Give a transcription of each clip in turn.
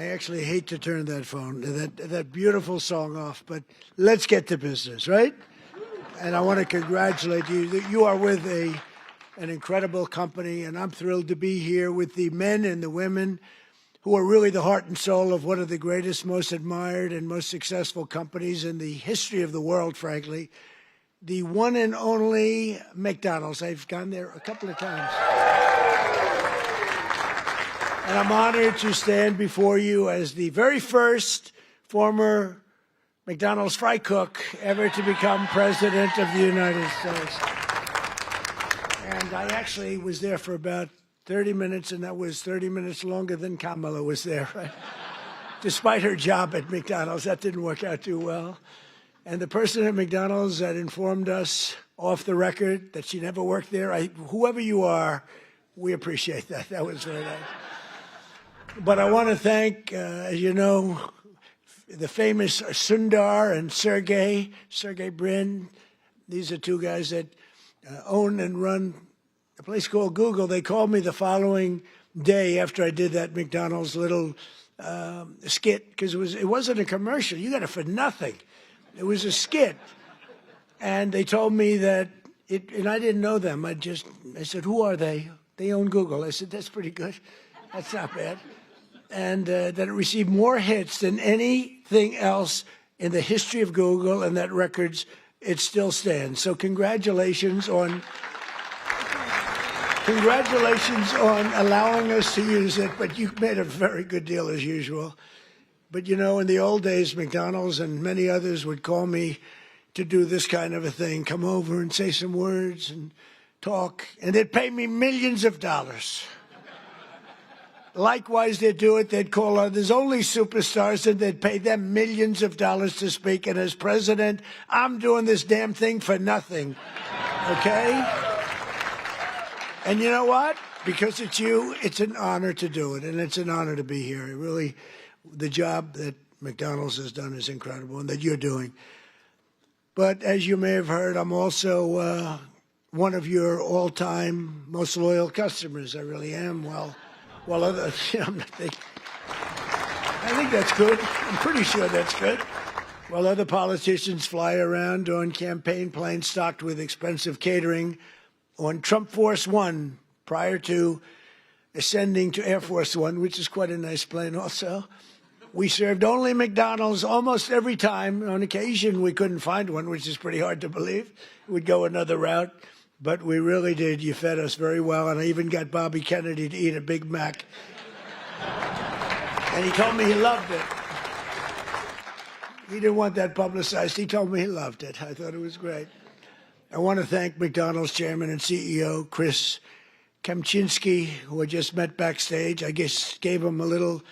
I actually hate to turn that beautiful song off, but let's get to business, right? And I want to congratulate you. You are with an incredible company, and I'm thrilled to be here with the men and the women who are really the heart and soul of one of the greatest, most admired, and most successful companies in the history of the world, frankly, the one and only McDonald's. I've gone there a couple of times. And I'm honored to stand before you as the very first former McDonald's fry cook ever to become president of the United States. And I actually was there for about 30 minutes, and that was 30 minutes longer than Kamala was there, right? Despite her job at McDonald's, that didn't work out too well. And the person at McDonald's that informed us off the record that she never worked there, whoever you are, we appreciate that. That was very nice. But I want to thank, you know, the famous Sundar and Sergey Brin. These are two guys that own and run a place called Google. They called me the following day after I did that McDonald's little skit, because it wasn't a commercial. You got it for nothing. It was a skit. And they told me that, and I didn't know them. I said, who are they? They own Google. I said, that's pretty good. That's not bad. And that it received more hits than anything else in the history of Google, and that records, it still stands. So congratulations on allowing us to use it, but you made a very good deal as usual. But you know, in the old days, McDonald's and many others would call me to do this kind of a thing, come over and say some words and talk, and they'd pay me millions of dollars. Likewise, they'd do it. They'd call others, only superstars, and they'd pay them millions of dollars to speak. And as president, I'm doing this damn thing for nothing, okay? And you know what? Because it's you, it's an honor to do it, and it's an honor to be here. Really, the job that McDonald's has done is incredible, and that you're doing. But as you may have heard, I'm also one of your all-time most loyal customers. I really am. Well, I think that's good. I'm pretty sure that's good. While other politicians fly around on campaign planes stocked with expensive catering, on Trump Force One, prior to ascending to Air Force One, which is quite a nice plane also, we served only McDonald's almost every time. On occasion, we couldn't find one, which is pretty hard to believe. We'd go another route. But we really did. You fed us very well, and I even got Bobby Kennedy to eat a Big Mac. And he told me he loved it. He didn't want that publicized. He told me he loved it. I thought it was great. I want to thank McDonald's chairman and CEO, Chris Kempczinski, who I just met backstage. I guess gave him a little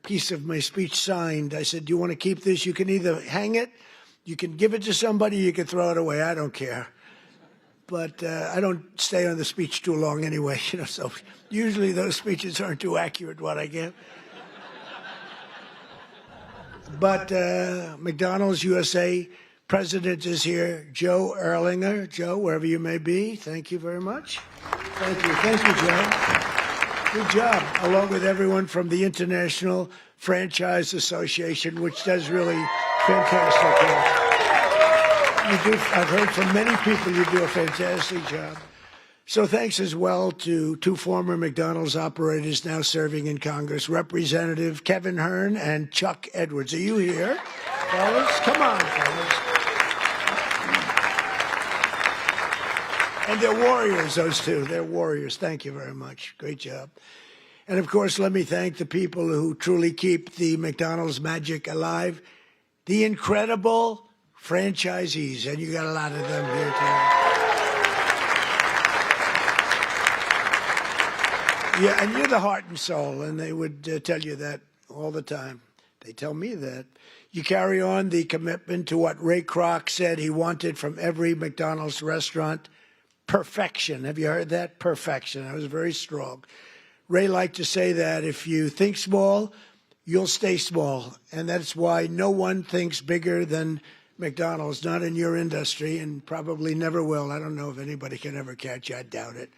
piece of my speech signed. I said, do you want to keep this? You can either hang it, you can give it to somebody, you can throw it away. I don't care. But I don't stay on the speech too long anyway, you know, so usually those speeches aren't too accurate, what I give. But McDonald's USA president is here, Joe Erlinger. Joe, wherever you may be, thank you very much. Thank you, Joe. Good job, along with everyone from the International Franchise Association, which does really fantastic work. I've heard from many people you do a fantastic job. So thanks as well to two former McDonald's operators now serving in Congress, Representative Kevin Hern and Chuck Edwards. Are you here, fellas? Come on, fellas. And they're warriors, those two. They're warriors. Thank you very much. Great job. And, of course, let me thank the people who truly keep the McDonald's magic alive, the incredible franchisees, and you got a lot of them here today. Yeah, and you're the heart and soul, and they would tell you that all the time. They tell me that. You carry on the commitment to what Ray Kroc said he wanted from every McDonald's restaurant, perfection. Have you heard that? Perfection. That was very strong. Ray liked to say that if you think small, you'll stay small, and that's why no one thinks bigger than McDonald's, not in your industry, and probably never will. I don't know if anybody can ever catch you. I doubt it.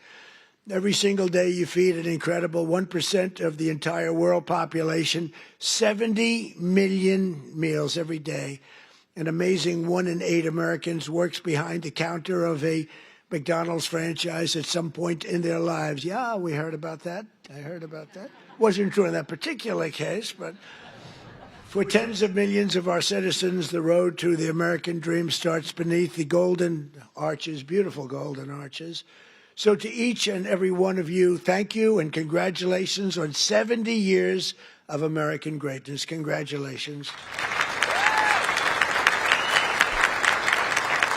Every single day you feed an incredible 1% of the entire world population, 70 million meals every day. An amazing 1 in 8 Americans works behind the counter of a McDonald's franchise at some point in their lives. Yeah, we heard about that. I heard about that. Wasn't true in that particular case, but for tens of millions of our citizens, the road to the American dream starts beneath the golden arches, beautiful golden arches. So to each and every one of you, thank you and congratulations on 70 years of American greatness. Congratulations.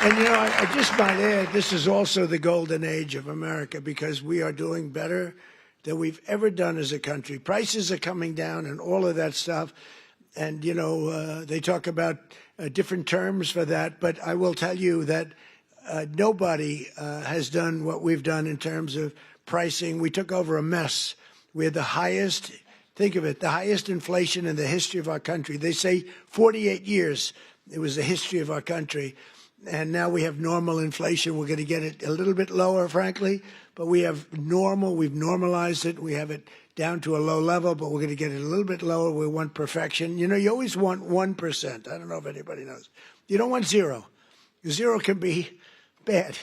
And, you know, I just might add, this is also the golden age of America because we are doing better than we've ever done as a country. Prices are coming down and all of that stuff. And, you know, they talk about different terms for that. But I will tell you that nobody has done what we've done in terms of pricing. We took over a mess. We had the highest, think of it, the highest inflation in the history of our country. They say 48 years it was the history of our country. And now we have normal inflation. We're going to get it a little bit lower, frankly, but we have normal. We've normalized it. We have it down to a low level, but we're going to get it a little bit lower. We want perfection. You know, you always want 1%. I don't know if anybody knows. You don't want 0. 0 can be bad.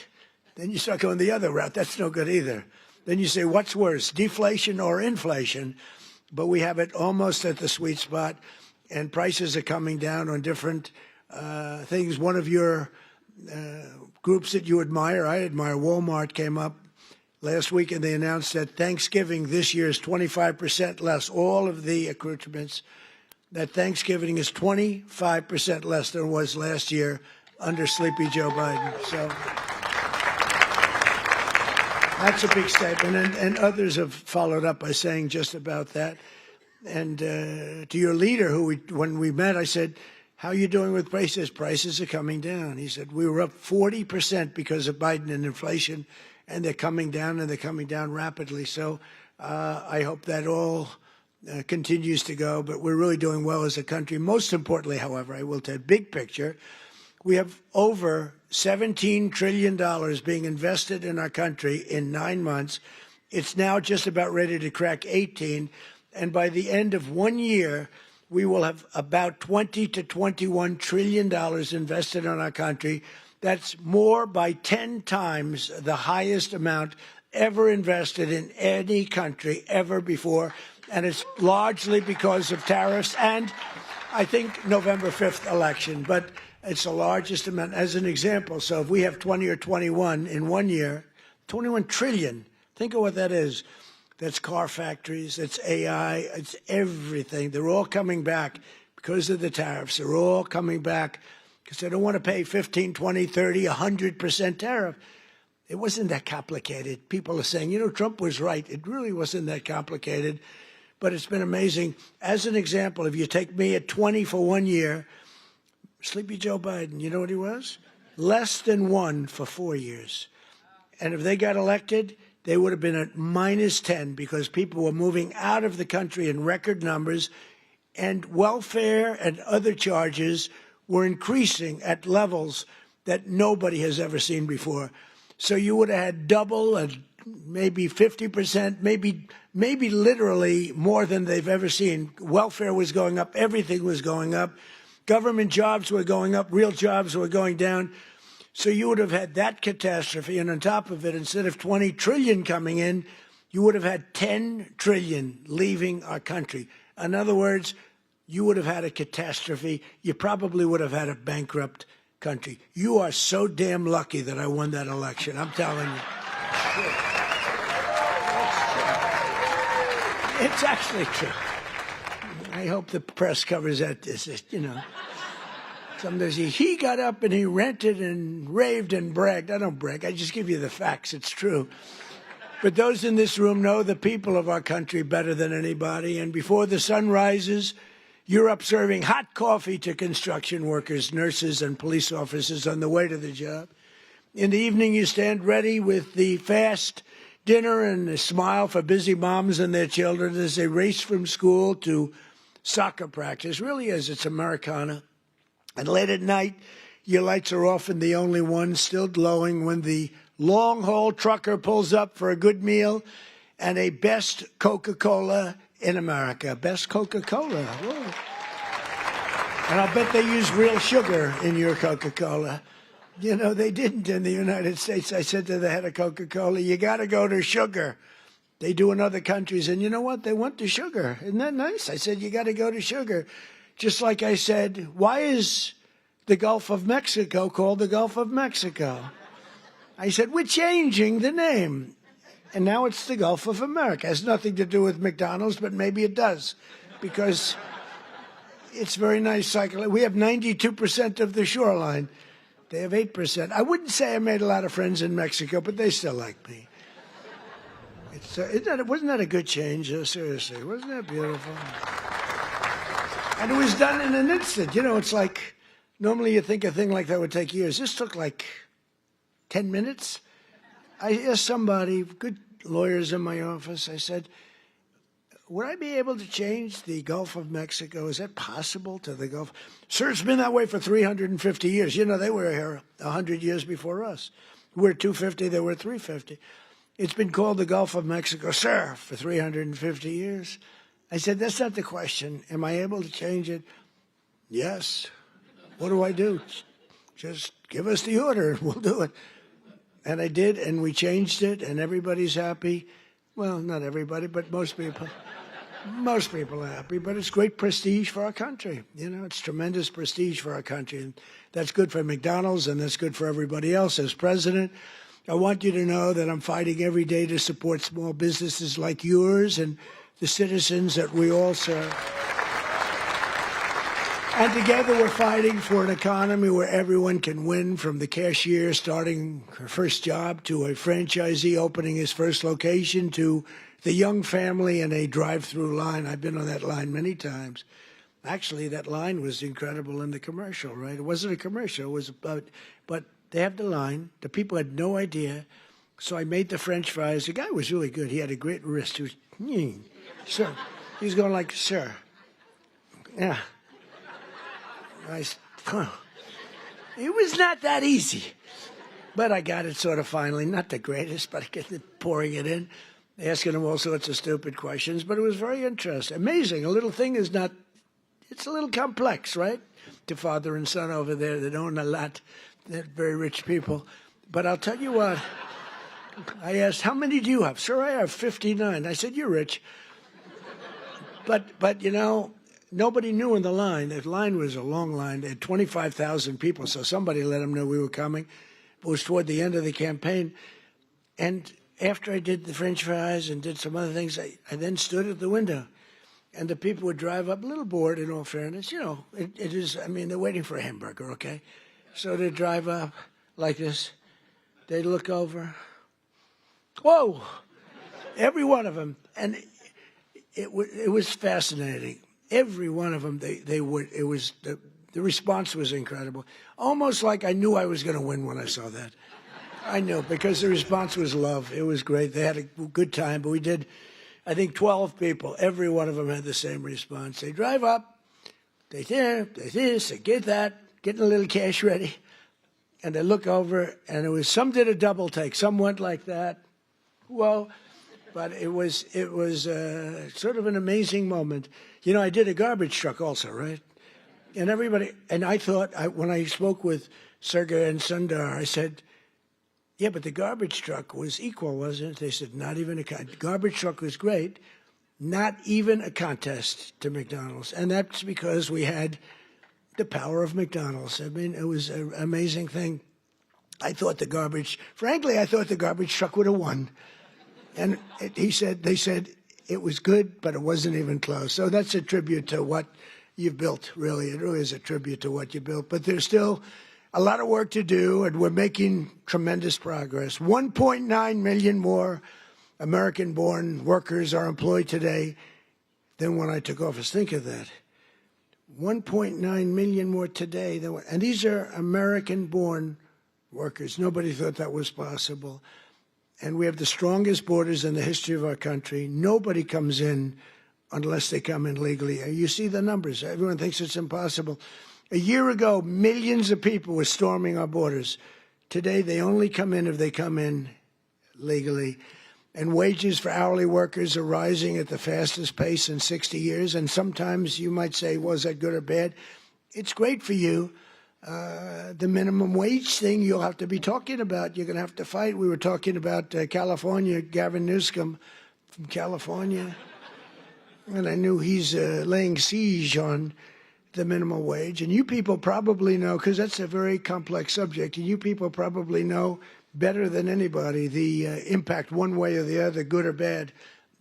Then you start going the other route. That's no good either. Then you say, what's worse, deflation or inflation? But we have it almost at the sweet spot, and prices are coming down on different things. One of your groups that you admire, I admire, Walmart, came up last week and they announced that Thanksgiving this year is 25% less. All of the accoutrements, that Thanksgiving is 25% less than it was last year under Sleepy Joe Biden. So that's a big statement. And others have followed up by saying just about that. And to your leader, when we met, I said, how are you doing with prices? Prices are coming down. He said, we were up 40% because of Biden and inflation, and they're coming down, and they're coming down rapidly. So I hope that all continues to go, but we're really doing well as a country. Most importantly, however, I will tell you, big picture, we have over $17 trillion being invested in our country in 9 months. It's now just about ready to crack 18, and by the end of 1 year, we will have about $20 to $21 trillion invested in our country. That's more by 10 times the highest amount ever invested in any country ever before. And it's largely because of tariffs and, I think, November 5th election. But it's the largest amount. As an example, so if we have 20 or 21 in 1 year, 21 trillion, think of what that is. That's car factories, that's AI, it's everything. They're all coming back because of the tariffs. They're all coming back because they don't want to pay 15, 20, 30, 100% tariff. It wasn't that complicated. People are saying, you know, Trump was right. It really wasn't that complicated, but it's been amazing. As an example, if you take me at 20 for 1 year, Sleepy Joe Biden, you know what he was? Less than 1 for 4 years. And if they got elected, they would have been at minus 10 because people were moving out of the country in record numbers, and welfare and other charges were increasing at levels that nobody has ever seen before. So you would have had double and maybe 50%, maybe literally more than they've ever seen. Welfare was going up. Everything was going up. Government jobs were going up. Real jobs were going down. So you would have had that catastrophe, and on top of it, instead of 20 trillion coming in, you would have had 10 trillion leaving our country. In other words, you would have had a catastrophe. You probably would have had a bankrupt country. You are so damn lucky that I won that election. I'm telling you. It's actually true. I hope the press covers that. You know. Sometimes he got up and he ranted and raved and bragged. I don't brag. I just give you the facts. It's true. But those in this room know the people of our country better than anybody. And before the sun rises, you're up serving hot coffee to construction workers, nurses, and police officers on the way to the job. In the evening, you stand ready with the fast dinner and a smile for busy moms and their children as they race from school to soccer practice. Really is. It's Americana. And late at night, your lights are often the only ones still glowing when the long-haul trucker pulls up for a good meal and a best Coca-Cola in America. Best Coca-Cola. Whoa. And I'll bet they use real sugar in your Coca-Cola. You know, they didn't in the United States. I said to the head of Coca-Cola, you got to go to sugar. They do in other countries. And you know what? They went to sugar. Isn't that nice? I said, you got to go to sugar. Just like I said, why is the Gulf of Mexico called the Gulf of Mexico? I said, we're changing the name. And now it's the Gulf of America. It has nothing to do with McDonald's, but maybe it does. Because it's very nice cycle. We have 92% of the shoreline. They have 8%. I wouldn't say I made a lot of friends in Mexico, but they still like me. Wasn't that a good change? Seriously, wasn't that beautiful? And it was done in an instant. You know, it's like, normally you think a thing like that would take years. This took like 10 minutes. I asked somebody, good lawyers in my office, I said, would I be able to change the Gulf of Mexico? Is that possible to the Gulf? Sir, it's been that way for 350 years. You know, they were here 100 years before us. We're 250, they were 350. It's been called the Gulf of Mexico, sir, for 350 years. I said, that's not the question. Am I able to change it? Yes. What do I do? Just give us the order and we'll do it. And I did, and we changed it, and everybody's happy. Well, not everybody, but most people. Most people are happy, but it's great prestige for our country. You know, it's tremendous prestige for our country. And that's good for McDonald's, and that's good for everybody else. As president, I want you to know that I'm fighting every day to support small businesses like yours and the citizens that we all serve. And together we're fighting for an economy where everyone can win, from the cashier starting her first job to a franchisee opening his first location to the young family in a drive-through line. I've been on that line many times. Actually, that line was incredible in the commercial, right? It wasn't a commercial. It was about, but they have the line. The people had no idea. So I made the French fries. The guy was really good. He had a great wrist. He was, sir. He was going like, sir. Yeah. It was not that easy. But I got it sort of finally. Not the greatest, but I get it, pouring it in, asking him all sorts of stupid questions. But it was very interesting. Amazing. A little thing is not, it's a little complex, right? To father and son over there that own a lot. They're very rich people. But I'll tell you what. I asked, how many do you have? Sir, I have 59. I said, you're rich. But you know, nobody knew in the line. The line was a long line. They had 25,000 people, so somebody let them know we were coming. It was toward the end of the campaign. And after I did the French fries and did some other things, I then stood at the window. And the people would drive up, a little bored in all fairness. You know, it is, I mean, they're waiting for a hamburger, okay? So they'd drive up like this. They'd look over. Whoa! Every one of them. And it was fascinating. Every one of them, they would, it was, the response was incredible. Almost like I knew I was going to win when I saw that. I knew, because the response was love. It was great. They had a good time, but we did, I think, 12 people. Every one of them had the same response. They drive up, they this, they get that, getting a little cash ready, and they look over, and it was, some did a double take. Some went like that. Whoa. But it was sort of an amazing moment. You know, I did a garbage truck also, right? And everybody, and I thought, when I spoke with Sergey and Sundar, I said, yeah, but the garbage truck was equal, wasn't it? They said, not even a contest. Garbage truck was great, not even a contest to McDonald's. And that's because we had the power of McDonald's. I mean, it was an amazing thing. I thought the garbage truck would have won. And they said it was good, but it wasn't even close. So that's a tribute to what you've built, really. It really is a tribute to what you built. But there's still a lot of work to do, and we're making tremendous progress. 1.9 million more American-born workers are employed today than when I took office. Think of that. 1.9 million more today than, and these are American-born workers. Nobody thought that was possible. And we have the strongest borders in the history of our country. Nobody comes in unless they come in legally. You see the numbers. Everyone thinks it's impossible. A year ago, millions of people were storming our borders. Today, they only come in if they come in legally. And wages for hourly workers are rising at the fastest pace in 60 years. And sometimes you might say, was that good or bad? It's great for you. The minimum wage thing you'll have to be talking about. You're going to have to fight. We were talking about California, Gavin Newsom from California. And I knew he's laying siege on the minimum wage. And you people probably know, because that's a very complex subject, and you people probably know better than anybody the impact one way or the other, good or bad.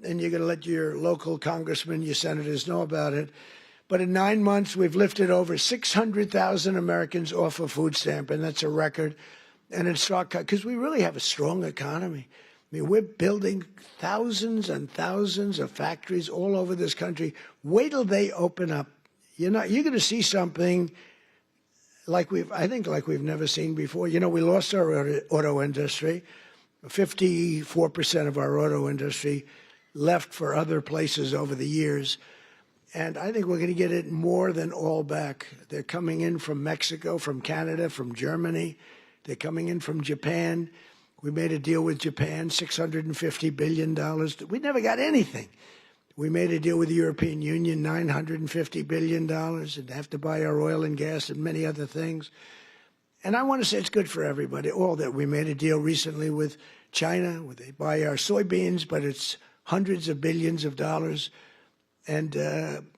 And you're going to let your local congressmen, your senators know about it. But in 9 months, we've lifted over 600,000 Americans off a food stamp, and that's a record. And it's because we really have a strong economy. I mean, we're building thousands and thousands of factories all over this country. Wait till they open up. You're going to see something like we've never seen before. You know, we lost our auto industry. 54% of our auto industry left for other places over the years. And I think we're going to get it more than all back. They're coming in from Mexico, from Canada, from Germany. They're coming in from Japan. We made a deal with Japan, $650 billion. We never got anything. We made a deal with the European Union, $950 billion, and they have to buy our oil and gas and many other things. And I want to say it's good for everybody, all that. We made a deal recently with China, where they buy our soybeans, but it's hundreds of billions of dollars. And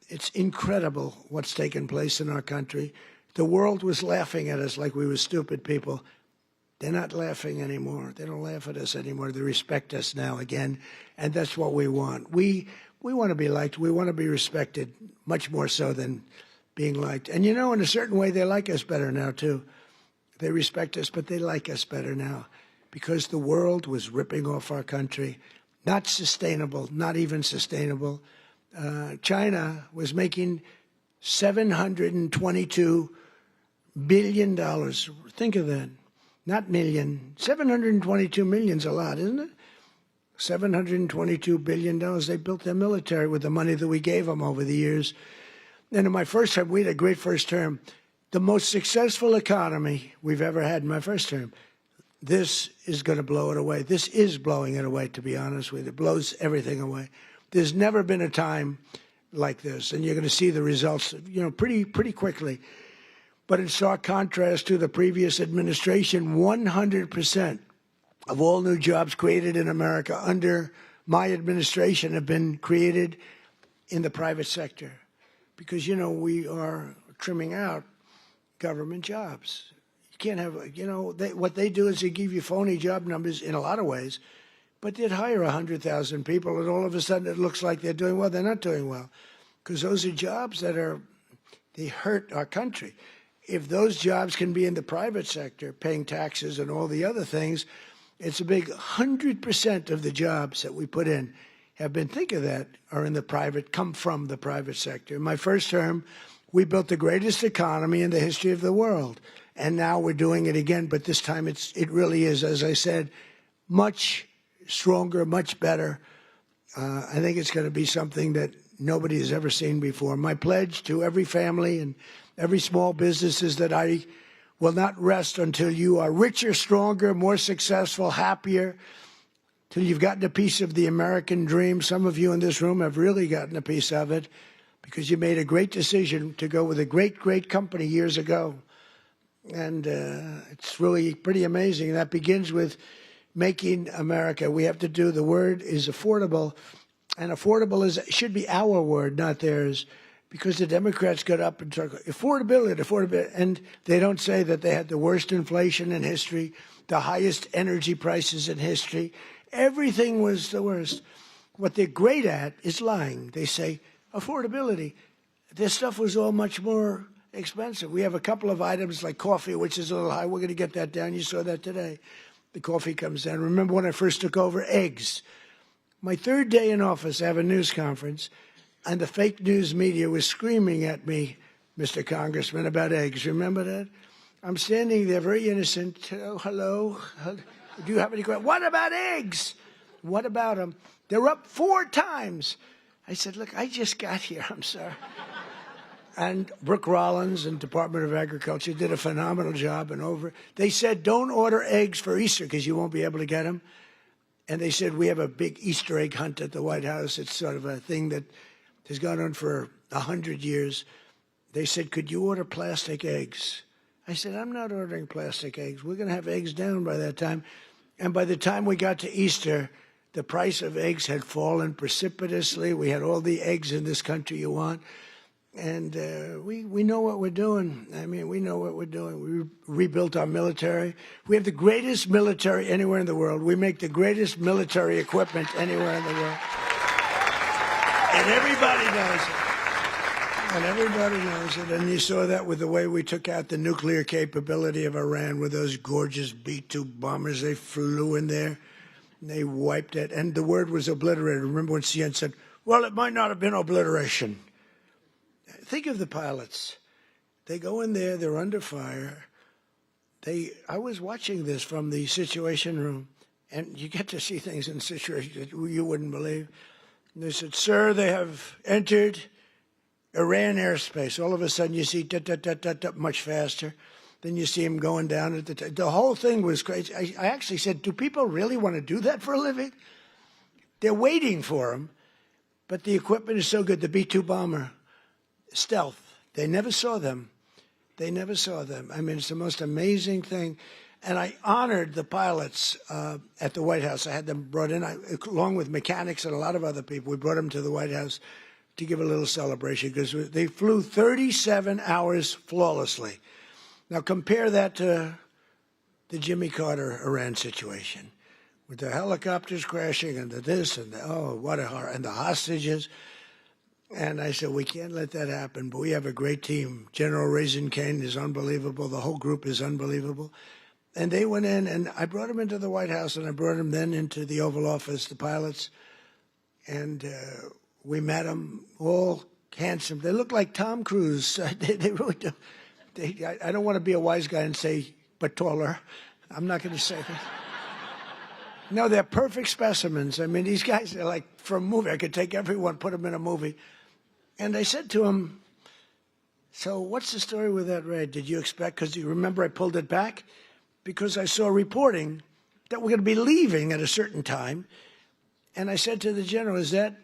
it's incredible what's taken place in our country. The world was laughing at us like we were stupid people. They're not laughing anymore. They don't laugh at us anymore. They respect us now again, and that's what we want. We want to be liked. We want to be respected, much more so than being liked. And, you know, in a certain way, they like us better now, too. They respect us, but they like us better now because the world was ripping off our country. Not sustainable, not even sustainable. China was making $722 billion. Think of that. Not million. 722 million's a lot, isn't it? $722 billion. They built their military with the money that we gave them over the years. And in my first term, we had a great first term. The most successful economy we've ever had in my first term. This is going to blow it away. This is blowing it away, to be honest with you. It blows everything away. There's never been a time like this, and you're going to see the results, you know, pretty quickly. But in stark contrast to the previous administration, 100% of all new jobs created in America under my administration have been created in the private sector. Because, you know, we are trimming out government jobs. You can't have, you know, what they do is they give you phony job numbers in a lot of ways, but they'd hire 100,000 people, and all of a sudden it looks like they're doing well. They're not doing well, because those are jobs that they hurt our country. If those jobs can be in the private sector, paying taxes and all the other things, it's a big 100% of the jobs that we put in have been, think of that, are in the private, come from the private sector. In my first term, we built the greatest economy in the history of the world. And now we're doing it again, but this time it really is, as I said, much stronger, much better. I think it's going to be something that nobody has ever seen before. My pledge to every family and every small business is that I will not rest until you are richer, stronger, more successful, happier, till you've gotten a piece of the American dream. Some of you in this room have really gotten a piece of it because you made a great decision to go with a great, great company years ago. And it's really pretty amazing. That begins with making America. We have to do, the word is affordable, and affordable should be our word, not theirs, because the Democrats got up and talked affordability, and they don't say that they had the worst inflation in history, the highest energy prices in history. Everything was the worst. What they're great at is lying. They say affordability. This stuff was all much more expensive. We have a couple of items like coffee, which is a little high. We're going to get that down. You saw that today. The coffee comes down. Remember when I first took over? Eggs. My third day in office, I have a news conference, and the fake news media was screaming at me, Mr. Congressman, about eggs. Remember that? I'm standing there very innocent. Oh, hello. Do you have any questions? What about eggs? What about them? They're up 4 times. I said, look, I just got here. I'm sorry. And Brooke Rollins and Department of Agriculture did a phenomenal job. And they said, don't order eggs for Easter because you won't be able to get them. And they said, we have a big Easter egg hunt at the White House. It's sort of a thing that has gone on for 100 years. They said, could you order plastic eggs? I said, I'm not ordering plastic eggs. We're going to have eggs down by that time. And by the time we got to Easter, the price of eggs had fallen precipitously. We had all the eggs in this country you want. And we know what we're doing. I mean, we know what we're doing. We rebuilt our military. We have the greatest military anywhere in the world. We make the greatest military equipment anywhere in the world. And everybody knows it. And everybody knows it. And you saw that with the way we took out the nuclear capability of Iran with those gorgeous B-2 bombers. They flew in there. And they wiped it. And the word was obliterated. Remember when CNN said, well, it might not have been obliteration. Think of the pilots. They go in there, they're under fire. I was watching this from the Situation Room, and you get to see things in situations that you wouldn't believe. And they said, sir, they have entered Iran airspace. All of a sudden you see much faster. Then you see them going down at the whole thing was crazy. I actually said, do people really want to do that for a living? They're waiting for them, but the equipment is so good. The B-2 bomber, stealth. They never saw them. They never saw them. I mean, it's the most amazing thing. And I honored the pilots at the White House. I had them brought in, along with mechanics and a lot of other people. We brought them to the White House to give a little celebration because they flew 37 hours flawlessly. Now compare that to the Jimmy Carter Iran situation with the helicopters crashing and the this and the, oh, what a horror, and the hostages. And I said, we can't let that happen, but we have a great team. General Raisin Kane is unbelievable. The whole group is unbelievable. And they went in, and I brought them into the White House, and I brought them then into the Oval Office, the pilots. And we met them, all handsome. They look like Tom Cruise. They really do. I don't want to be a wise guy and say, but taller. I'm not going to say that. No, they're perfect specimens. I mean, these guys are like from a movie. I could take everyone, put them in a movie. And I said to him, so what's the story with that raid? Did you expect, because you remember I pulled it back? Because I saw reporting that we're going to be leaving at a certain time. And I said to the general, is that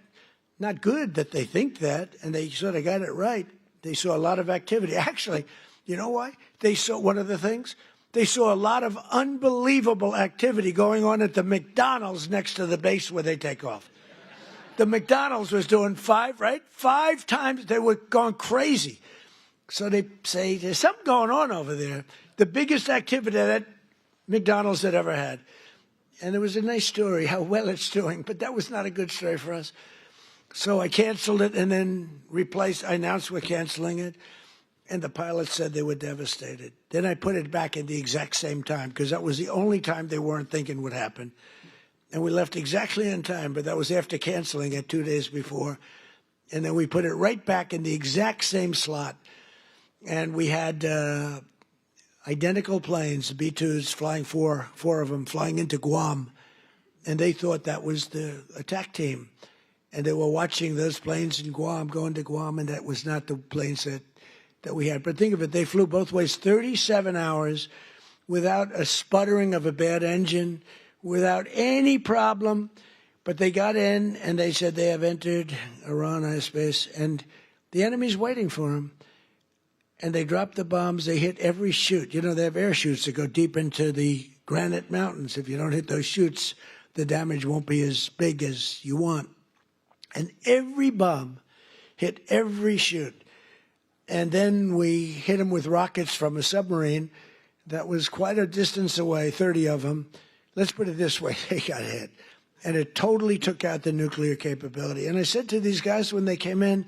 not good that they think that? And they sort of got it right. They saw a lot of activity. Actually, you know why? They saw one of the things. They saw a lot of unbelievable activity going on at the McDonald's next to the base where they take off. The McDonald's was doing 5 times. They were going crazy. So they say, there's something going on over there. The biggest activity that McDonald's had ever had. And it was a nice story, how well it's doing. But that was not a good story for us. So I canceled it and then I announced we're canceling it. And the pilots said they were devastated. Then I put it back at the exact same time because that was the only time they weren't thinking would happen. And we left exactly on time, but that was after canceling it 2 days before. And then we put it right back in the exact same slot. And we had identical planes, B-2s, flying four of them, flying into Guam. And they thought that was the attack team. And they were watching those planes in Guam, going to Guam, and that was not the planes that we had. But think of it, they flew both ways 37 hours without a sputtering of a bad engine, without any problem. But they got in and they said they have entered Iran airspace and the enemy's waiting for them. And they dropped the bombs. They hit every chute. You know, they have air chutes that go deep into the granite mountains. If you don't hit those chutes, the damage won't be as big as you want. And every bomb hit every chute. And then we hit them with rockets from a submarine that was quite a distance away, 30 of them. Let's put it this way, they got hit. And it totally took out the nuclear capability. And I said to these guys when they came in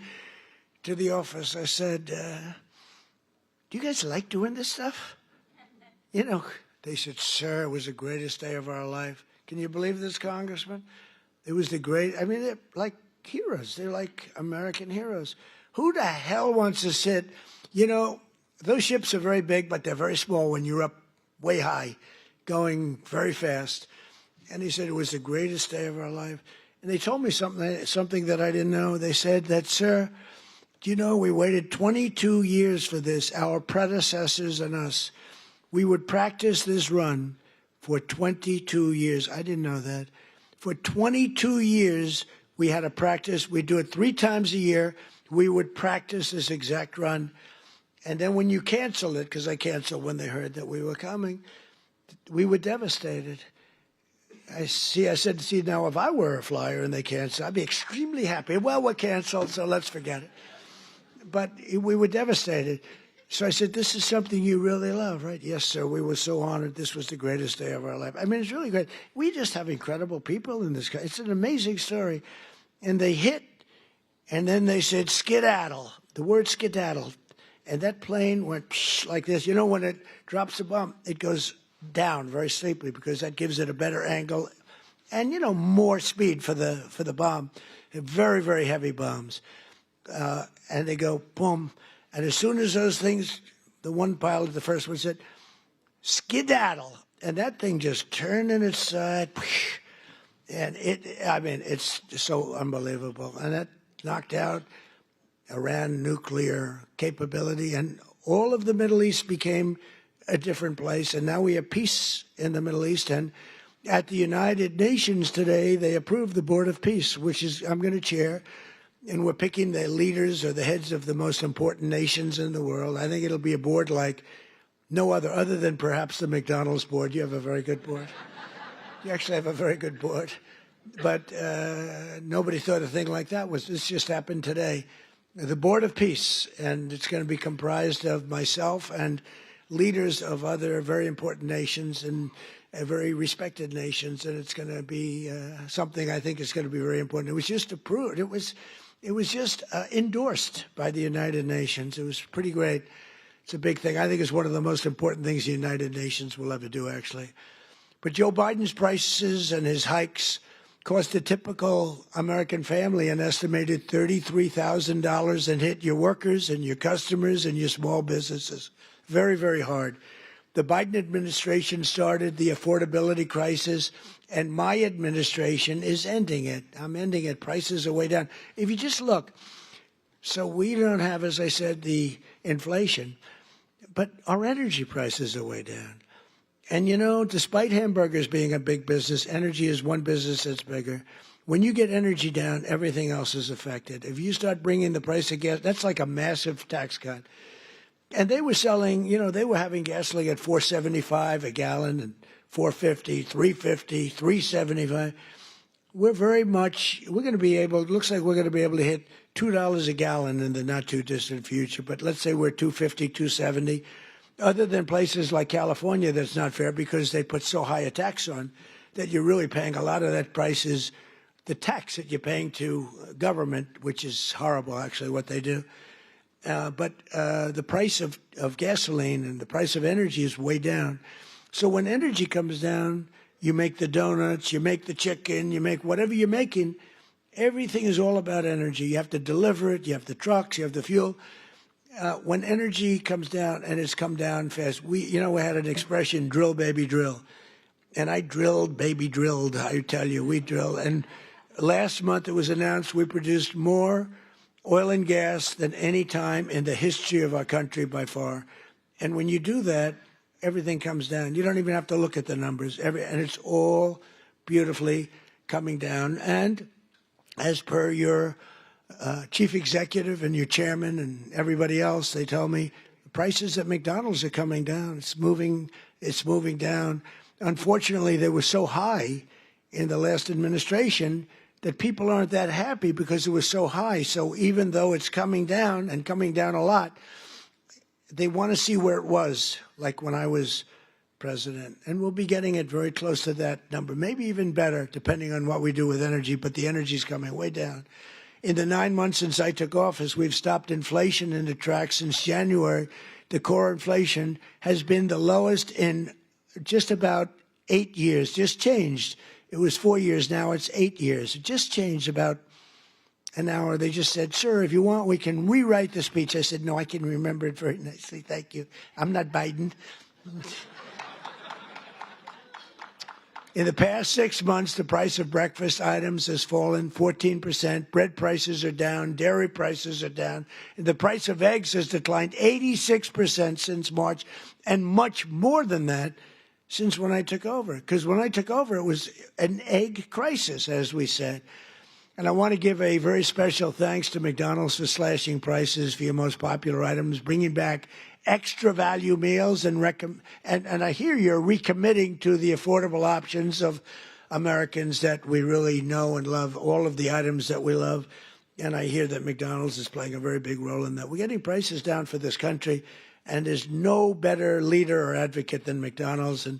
to the office, I said, do you guys like doing this stuff? You know, they said, sir, it was the greatest day of our life. Can you believe this, Congressman? It was the they're like heroes. They're like American heroes. Who the hell wants to sit? You know, those ships are very big, but they're very small when you're up way high, going very fast. And he said it was the greatest day of our life. And they told me something that I didn't know. They said that, sir, Do you know we waited 22 years for this, our predecessors and us. We would practice this run for 22 years. I didn't know that. For 22 years, we had to practice. We'd do it 3 times a year. We would practice this exact run. And then when you cancel it, because I canceled when they heard that we were coming, we were devastated. I said, see, now if I were a flyer and they canceled, I'd be extremely happy. Well, we're canceled, so let's forget it. But we were devastated. So I said, this is something you really love, right? Yes, sir. We were so honored. This was the greatest day of our life. I mean, it's really great. We just have incredible people in this country. It's an amazing story. And they hit, and then they said, skedaddle, the word skedaddle. And that plane went like this. You know, when it drops a bomb, it goes down very steeply because that gives it a better angle and, you know, more speed for the bomb. Very, very heavy bombs. And they go, boom. And as soon as those things, the one pilot, the first one said, skedaddle. And that thing just turned in its side. And it's so unbelievable. And that knocked out Iran nuclear capability. And all of the Middle East became a different place. And now we have peace in the Middle East. And at the United Nations today, they approved the Board of Peace, which is I'm going to chair. And we're picking the leaders or the heads of the most important nations in the world. I think it'll be a board like no other than perhaps the McDonald's board. You have a very good board. You actually have a very good board. But nobody thought a thing like that was. This just happened today. The Board of Peace, and it's going to be comprised of myself and leaders of other very important nations and very respected nations. And it's going to be something I think is going to be very important. It was just approved. It was just endorsed by the United Nations. It was pretty great. It's a big thing. I think it's one of the most important things the United Nations will ever do, actually. But Joe Biden's prices and his hikes cost a typical American family an estimated $33,000 and hit your workers and your customers and your small businesses. Very, very hard. The Biden administration started the affordability crisis, and my administration is ending it. I'm ending it. Prices are way down. If you just look, so we don't have, as I said, the inflation, but our energy prices are way down. And, you know, despite hamburgers being a big business, energy is one business that's bigger. When you get energy down, everything else is affected. If you start bringing the price of gas, that's like a massive tax cut. And they were selling, you know, they were having gasoline at $4.75 a gallon and $4.50, $3.50, $3.75. We're going to be able, it looks like we're going to be able to hit $2 a gallon in the not too distant future. But let's say we're $2.50, $2.70. Other than places like California, that's not fair because they put so high a tax on that you're really paying a lot of that price is the tax that you're paying to government, which is horrible, actually, what they do. But the price of gasoline and the price of energy is way down. So when energy comes down, you make the donuts, you make the chicken, you make whatever you're making. Everything is all about energy. You have to deliver it. You have the trucks. You have the fuel. When energy comes down, and it's come down fast, we had an expression, drill, baby, drill. And I drilled, baby, drilled, I tell you, we drilled. And last month it was announced we produced more oil and gas than any time in the history of our country by far. And when you do that, everything comes down. You don't even have to look at the numbers. And it's all beautifully coming down. And as per your chief executive and your chairman and everybody else, they tell me the prices at McDonald's are coming down. It's moving down. Unfortunately, they were so high in the last administration that people aren't that happy because it was so high. So even though it's coming down and coming down a lot, they want to see where it was, like when I was president. And we'll be getting it very close to that number, maybe even better, depending on what we do with energy. But the energy's coming way down. In the 9 months since I took office, we've stopped inflation in the tracks. Since January, the core inflation has been the lowest in just about 8 years, just changed. It was 4 years, now it's 8 years. It just changed about an hour. They just said, sir, if you want, we can rewrite the speech. I said, no, I can remember it very nicely. Thank you. I'm not Biden. In the past 6 months, the price of breakfast items has fallen 14%. Bread prices are down. Dairy prices are down. And the price of eggs has declined 86% since March, and much more than that since when I took over. Because when I took over, it was an egg crisis, as we said. And I want to give a very special thanks to McDonald's for slashing prices for your most popular items, bringing back extra value meals, and I hear you're recommitting to the affordable options of Americans that we really know and love, all of the items that we love. And I hear that McDonald's is playing a very big role in that. We're getting prices down for this country, and there's no better leader or advocate than McDonald's. And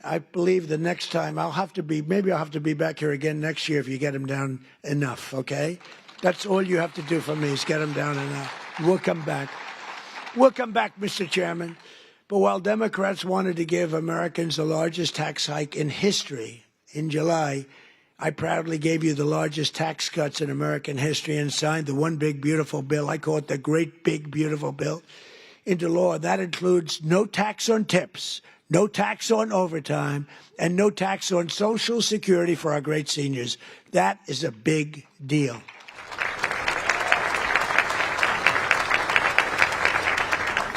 I believe the next time maybe I'll have to be back here again next year if you get them down enough, okay? That's all you have to do for me is get them down enough. We'll come back. We'll come back, Mr. Chairman. But while Democrats wanted to give Americans the largest tax hike in history in July, I proudly gave you the largest tax cuts in American history and signed the one big beautiful bill, I call it the great big beautiful bill, into law. That includes no tax on tips, no tax on overtime, and no tax on Social Security for our great seniors. That is a big deal.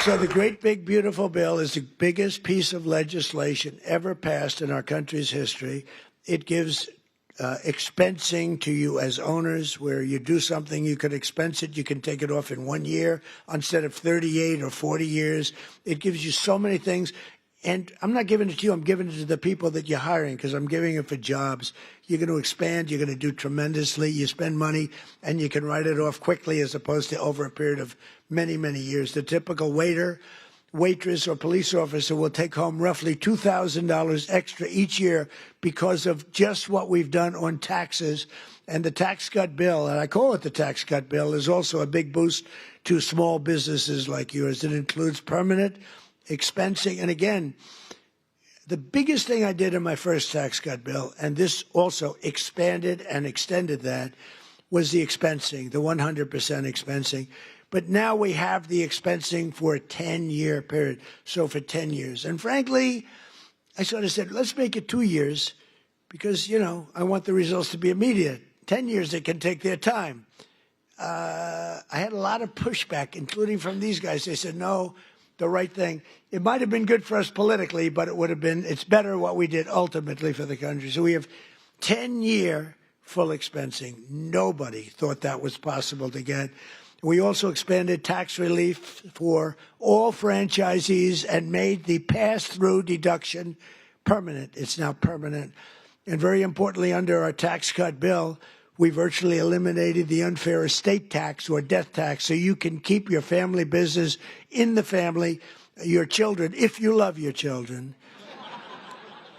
So the great big beautiful bill is the biggest piece of legislation ever passed in our country's history. It gives expensing to you as owners, where you do something, you could expense it, you can take it off in 1 year instead of 38 or 40 years. It gives you so many things. And I'm not giving it to you, I'm giving it to the people that you're hiring, because I'm giving it for jobs. You're going to expand, you're going to do tremendously, you spend money, and you can write it off quickly as opposed to over a period of many, many years. The typical waiter, waitress, or police officer will take home roughly $2,000 extra each year because of just what we've done on taxes. And the tax cut bill, and I call it the tax cut bill, is also a big boost to small businesses like yours. It includes permanent expensing. And again, the biggest thing I did in my first tax cut bill, and this also expanded and extended that, was the expensing, the 100% expensing. But now we have the expensing for a 10-year period, so for 10 years. And frankly, I sort of said, let's make it 2 years because, I want the results to be immediate. 10 years, they can take their time. I had a lot of pushback, including from these guys. They said, no, the right thing. It might have been good for us politically, but it's better what we did ultimately for the country. So we have 10-year full expensing. Nobody thought that was possible to get. We also expanded tax relief for all franchisees and made the pass-through deduction permanent. It's now permanent. And very importantly, under our tax cut bill, we virtually eliminated the unfair estate tax or death tax, so you can keep your family business in the family, your children, if you love your children.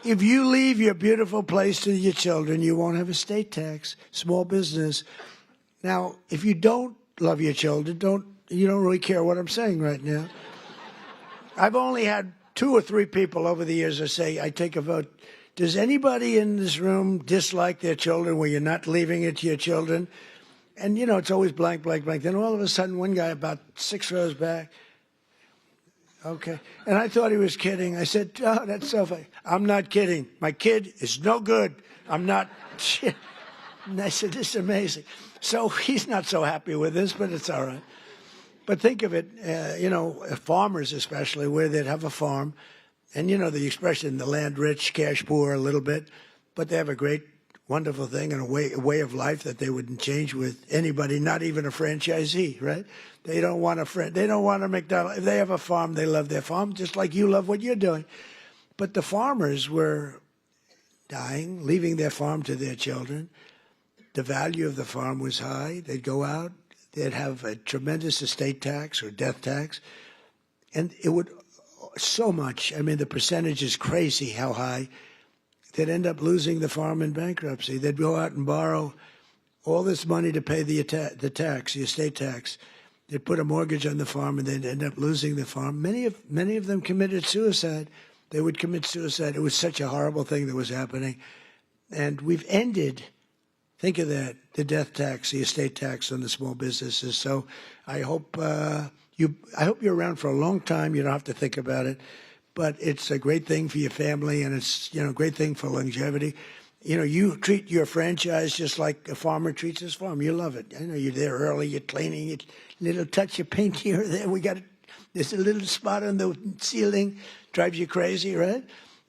If you leave your beautiful place to your children, you won't have estate tax, small business. Now, if you don't love your children, you don't really care what I'm saying right now. I've only had 2 or 3 people over the years that say, I take a vote. Does anybody in this room dislike their children where you're not leaving it to your children? And, it's always blank, blank, blank. Then all of a sudden, one guy about 6 rows back, okay. And I thought he was kidding. I said, oh, that's so funny. I'm not kidding. My kid is no good. I'm not. And I said, this is amazing. So he's not so happy with this, but it's all right. But think of it, farmers especially, where they'd have a farm. And the expression, the land rich, cash poor a little bit, but they have a great, wonderful thing and a way of life that they wouldn't change with anybody, not even a franchisee, right? They don't want a McDonald's. If they have a farm, they love their farm, just like you love what you're doing. But the farmers were dying, leaving their farm to their children. The value of the farm was high. They'd go out, they'd have a tremendous estate tax or death tax, and it would so much. I mean, the percentage is crazy how high. They'd end up losing the farm in bankruptcy. They'd go out and borrow all this money to pay the tax, the estate tax. They'd put a mortgage on the farm, and they'd end up losing the farm. Many of them committed suicide. They would commit suicide. It was such a horrible thing that was happening. And we've ended, think of that, the death tax, the estate tax on the small businesses. So I hope you're around for a long time. You don't have to think about it. but it's a great thing for your family, and it's, a great thing for longevity. You treat your franchise just like a farmer treats his farm. You love it. You're there early, you're cleaning it, little touch of paint here or there. There's a little spot on the ceiling, drives you crazy, right?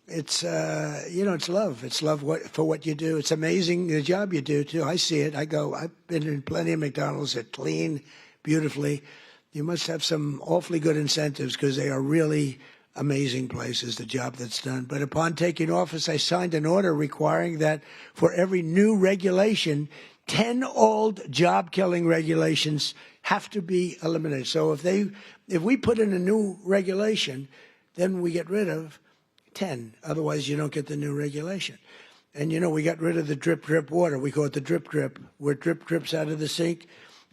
It's, it's love. It's love for what you do. It's amazing the job you do, too. I see it. I've been in plenty of McDonald's that clean beautifully. You must have some awfully good incentives because they are really amazing places, the job that's done. But upon taking office, I signed an order requiring that for every new regulation, 10 old job-killing regulations have to be eliminated. So if we put in a new regulation, then we get rid of 10. Otherwise, you don't get the new regulation. And, we got rid of the drip, drip water. We call it the drip, drip, where drip drips out of the sink.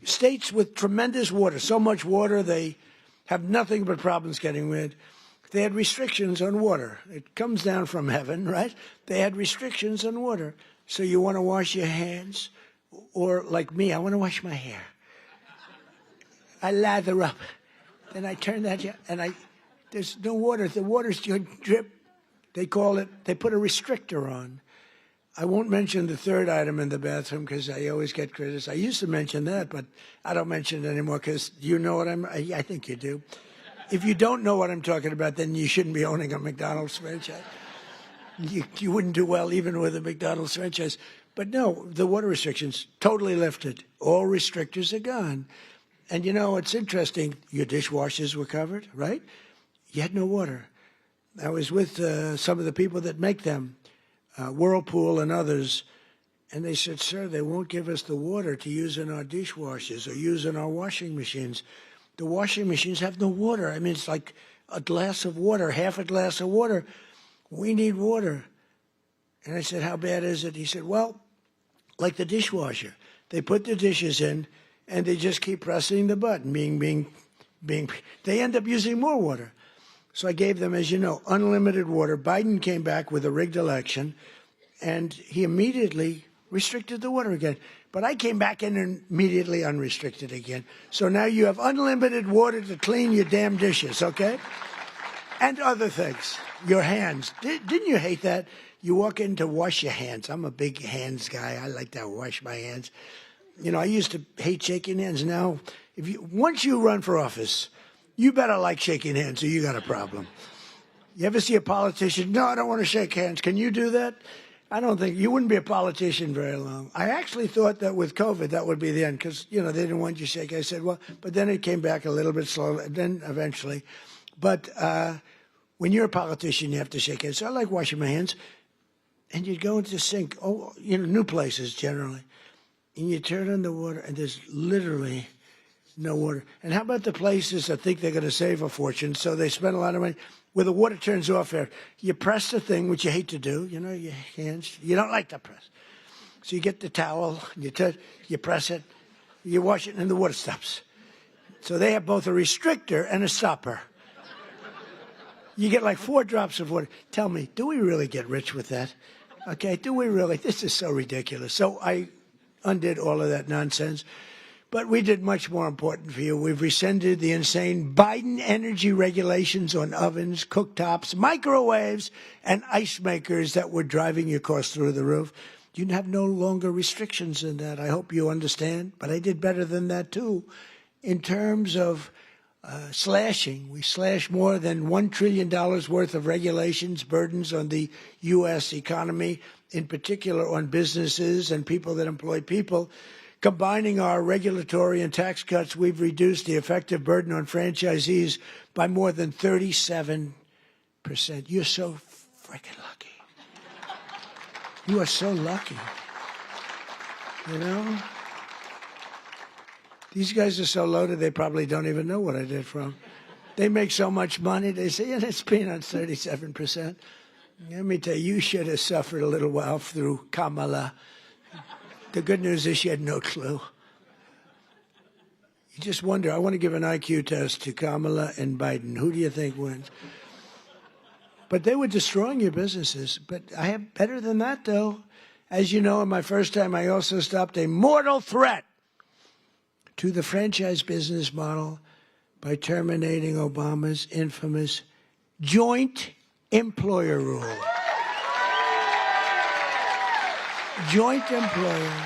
States with tremendous water, so much water, they have nothing but problems getting rid. They had restrictions on water. It comes down from heaven, right? They had restrictions on water. So you want to wash your hands, or like me, I want to wash my hair. I lather up, and I turn that, and there's no water. The water's drip. They put a restrictor on. I won't mention the third item in the bathroom because I always get criticized. I used to mention that, but I don't mention it anymore because you know what I think you do. If you don't know what I'm talking about, then you shouldn't be owning a McDonald's franchise. You wouldn't do well even with a McDonald's franchise. But no, the water restrictions totally lifted. All restrictors are gone. And it's interesting. Your dishwashers were covered, right? You had no water. I was with some of the people that make them, Whirlpool and others, and they said, sir, they won't give us the water to use in our dishwashers or use in our washing machines. The washing machines have no water. I mean, it's like a glass of water, half a glass of water. We need water. And I said, how bad is it? He said, well, like the dishwasher. They put the dishes in, and they just keep pressing the button, they end up using more water. So I gave them, as you know, unlimited water. Biden came back with a rigged election, and he immediately restricted the water again. But I came back in and immediately unrestricted again. So now you have unlimited water to clean your damn dishes, okay? And other things. Your hands. Didn't you hate that? You walk in to wash your hands. I'm a big hands guy. I like to wash my hands. I used to hate shaking hands. Now, once you run for office, you better like shaking hands or you got a problem. You ever see a politician? No, I don't want to shake hands. Can you do that? I don't think you wouldn't be a politician very long. I actually thought that with COVID, that would be the end because, they didn't want you to shake. I said, well, but then it came back a little bit slowly, then eventually. But when you're a politician, you have to shake hands. So I like washing my hands. And you'd go into the sink, new places generally, and you turn on the water, and there's literally no water. And how about the places that think they're going to save a fortune, so they spend a lot of money, where the water turns off there. You press the thing, which you hate to do, your hands. You don't like to press. So you get the towel, you press it, you wash it, and the water stops. So they have both a restrictor and a stopper. You get like 4 drops of water. Tell me, do we really get rich with that? Okay, do we really? This is so ridiculous. So I undid all of that nonsense. But we did much more important for you. We've rescinded the insane Biden energy regulations on ovens, cooktops, microwaves, and ice makers that were driving your costs through the roof. You have no longer restrictions in that. I hope you understand. But I did better than that, too. In terms of slashing, we slashed more than $1 trillion worth of regulations, burdens on the U.S. economy, in particular on businesses and people that employ people. Combining our regulatory and tax cuts, we've reduced the effective burden on franchisees by more than 37%. You're so freaking lucky. You are so lucky. These guys are so loaded, they probably don't even know what I did for them. They make so much money, they say, yeah, it's peanuts, 37%. Let me tell you, you should have suffered a little while through Kamala. The good news is she had no clue. You just wonder, I want to give an IQ test to Kamala and Biden. Who do you think wins? But they were destroying your businesses. But I have better than that, though. As you know, in my first time, I also stopped a mortal threat to the franchise business model by terminating Obama's infamous joint employer rule. Joint employer.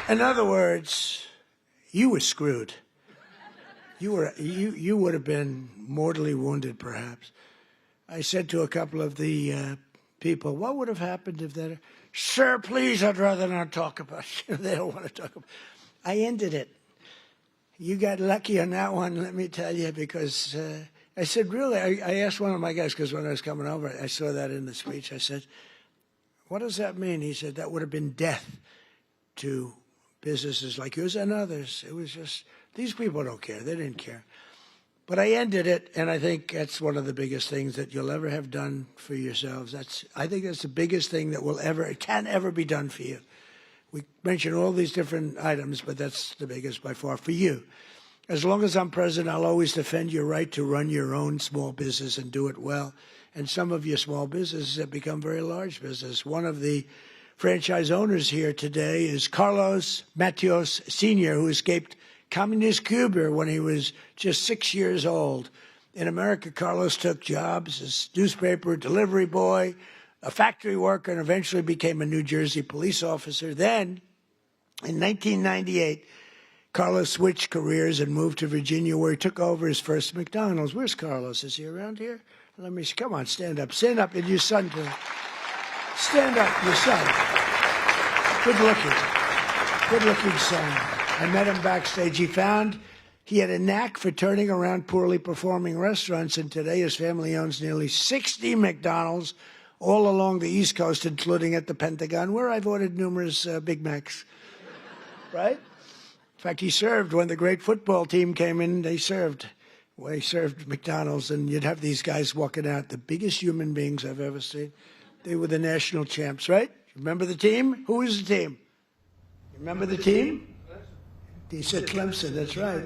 In other words, you were screwed. You would have been mortally wounded, perhaps. I said to a couple of the people, what would have happened if that? Sir, please, I'd rather not talk about it. They don't want to talk about it. I ended it. You got lucky on that one, let me tell you, because I said, really, I asked one of my guys, because when I was coming over, I saw that in the speech. I said, what does that mean? He said, that would have been death to businesses like yours and others. It was just, these people don't care. They didn't care. But I ended it, and I think that's one of the biggest things that you'll ever have done for yourselves. I think that's the biggest thing that can ever be done for you. We mentioned all these different items, but that's the biggest by far for you. As long as I'm president, I'll always defend your right to run your own small business and do it well. And some of your small businesses have become very large business. One of the franchise owners here today is Carlos Matios Sr., who escaped Communist Cuba when he was just 6 years old. In America, Carlos took jobs as newspaper delivery boy, a factory worker, and eventually became a New Jersey police officer. Then, in 1998, Carlos switched careers and moved to Virginia, where he took over his first McDonald's. Where's Carlos? Is he around here? Let me see. Come on, stand up. Stand up, and your son too. Stand up, your son. Good-looking son. I met him backstage. He had a knack for turning around poorly performing restaurants, and today his family owns nearly 60 McDonald's all along the East Coast, including at the Pentagon, where I've ordered numerous Big Macs. Right? In fact, he served when the great football team came in. They served McDonald's, and you'd have these guys walking out, the biggest human beings I've ever seen. They were the national champs, right? Remember the team? Who was the team? Remember the team? He said Clemson, that's right.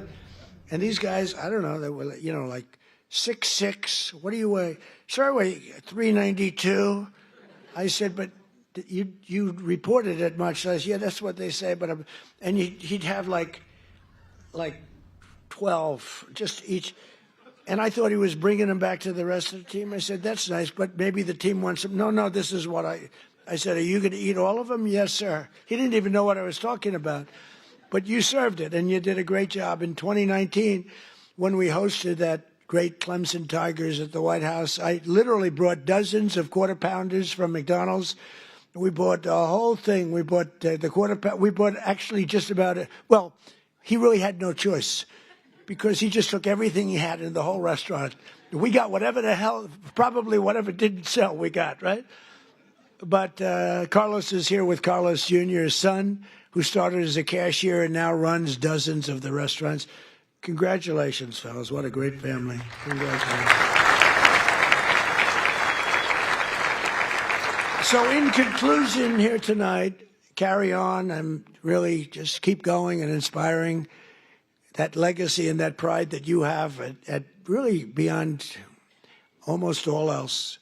And these guys, I don't know, they were, like 6'6". What do you weigh? Sir, I weigh 392. I said, but you reported it much. I said, yeah, that's what they say. But and he'd have like 12, just each. And I thought he was bringing them back to the rest of the team. I said, that's nice, but maybe the team wants them. No, this is what I said, are you going to eat all of them? Yes, sir. He didn't even know what I was talking about. But you served it, and you did a great job. In 2019, when we hosted that great Clemson Tigers at the White House, I literally brought dozens of quarter pounders from McDonald's. We bought the whole thing. We bought the quarter pound. We bought actually just about it. Well, he really had no choice because he just took everything he had in the whole restaurant. We got whatever the hell, probably whatever didn't sell, we got, right? But Carlos is here with Carlos Jr.'s son, who started as a cashier and now runs dozens of the restaurants. Congratulations, fellas. What a great family. Congratulations. So in conclusion here tonight, carry on and really just keep going and inspiring that legacy and that pride that you have at really beyond almost all else.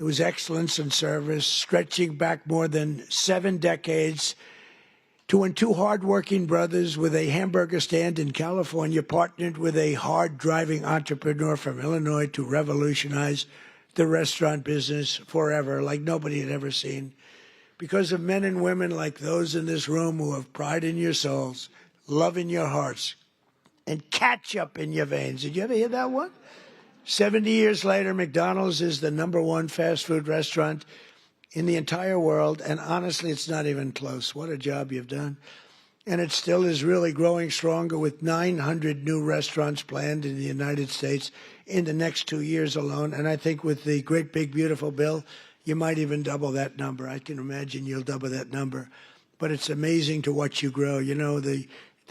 It was excellence and service, stretching back more than 7 decades to when 2 hardworking brothers with a hamburger stand in California partnered with a hard-driving entrepreneur from Illinois to revolutionize the restaurant business forever, like nobody had ever seen. Because of men and women like those in this room who have pride in your souls, love in your hearts, and ketchup in your veins. Did you ever hear that one? 70 years later, McDonald's is the #1 fast food restaurant in the entire world, and honestly, it's not even close. What a job you've done. And it still is really growing stronger with 900 new restaurants planned in the United States in the next 2 years alone. And I think with the great, big, beautiful bill, you might even double that number. I can imagine you'll double that number. But it's amazing to watch you grow. You know, the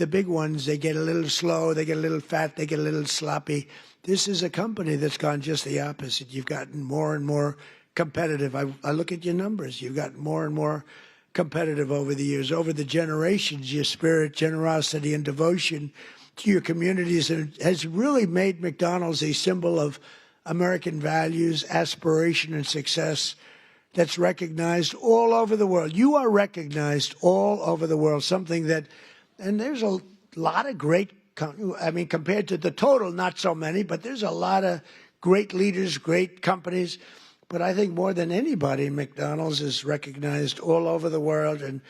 big ones, they get a little slow, they get a little fat, they get a little sloppy. This is a company that's gone just the opposite. You've gotten more and more competitive. I look at your numbers. You've gotten more and more competitive over the years, over the generations. Your spirit, generosity, and devotion to your communities has really made McDonald's a symbol of American values, aspiration, and success that's recognized all over the world. You are recognized all over the world, something that, and there's a lot of great I mean, compared to the total, not so many, but there's a lot of great leaders, great companies. But I think more than anybody, McDonald's is recognized all over the world and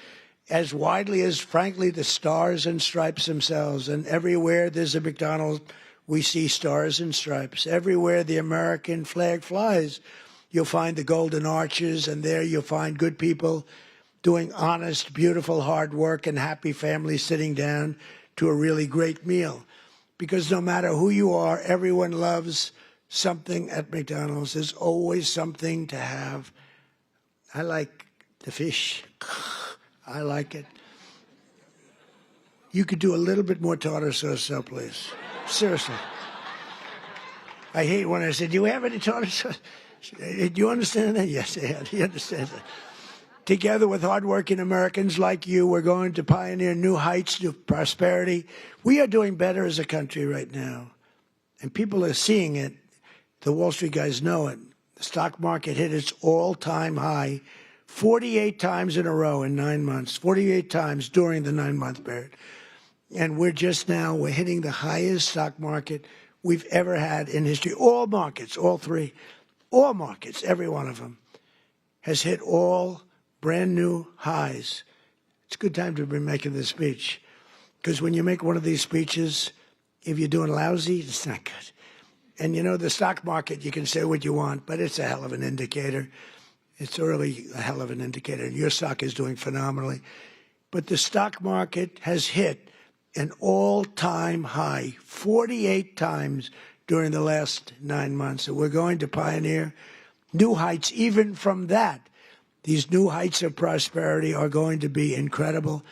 as widely as, frankly, the stars and stripes themselves. And everywhere there's a McDonald's, we see stars and stripes. Everywhere the American flag flies, you'll find the golden arches, and there you'll find good people doing honest, beautiful, hard work, and happy families sitting down to a really great meal. Because no matter who you are, everyone loves something at McDonald's. There's always something to have. I like the fish. I like it. You could do a little bit more tartar sauce, though, please. Seriously. I hate when I say, do you have any tartar sauce? Do you understand that? Yes, he understands that. Together with hardworking Americans like you, we're going to pioneer new heights of prosperity. We are doing better as a country right now, and people are seeing it. The Wall Street guys know it. The stock market hit its all-time high 48 times in a row in 9 months, 48 times during the 9-month period. And we're hitting the highest stock market we've ever had in history. All markets, all three, all markets, every one of them has hit all brand new highs. It's a good time to be making this speech, because when you make one of these speeches, if you're doing lousy, it's not good. And you know, the stock market, you can say what you want, but it's a hell of an indicator. It's really a hell of an indicator. Your stock is doing phenomenally. But the stock market has hit an all-time high 48 times during the last 9 months. So we're going to pioneer new heights even from that. These new heights of prosperity are going to be incredible.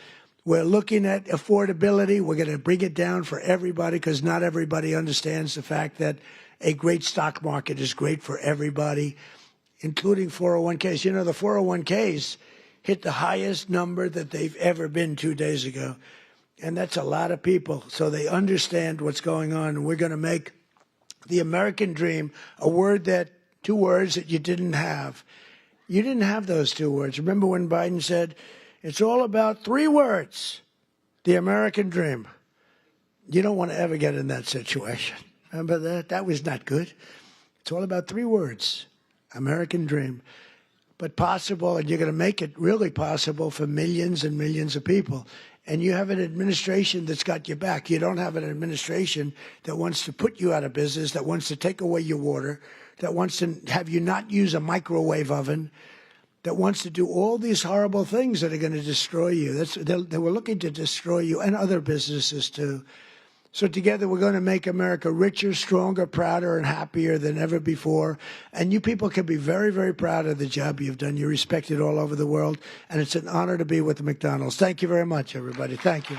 We're looking at affordability. We're going to bring it down for everybody, because not everybody understands the fact that a great stock market is great for everybody, including 401ks. You know, the 401ks hit the highest number that they've ever been 2 days ago. And that's a lot of people. So they understand what's going on. And we're going to make the American dream two words that you didn't have. You didn't have those 2 words. Remember when Biden said, it's all about 3 words, the American dream. You don't want to ever get in that situation. Remember that? That was not good. It's all about 3 words, American dream. But possible, and you're going to make it really possible for millions and millions of people. And you have an administration that's got your back. You don't have an administration that wants to put you out of business, that wants to take away your water, that wants to have you not use a microwave oven, that wants to do all these horrible things that are going to destroy you. They were looking to destroy you and other businesses too. So together we're going to make America richer, stronger, prouder, and happier than ever before. And you people can be very, very proud of the job you've done. You're respected all over the world, and it's an honor to be with the McDonald's. Thank you very much, everybody. Thank you.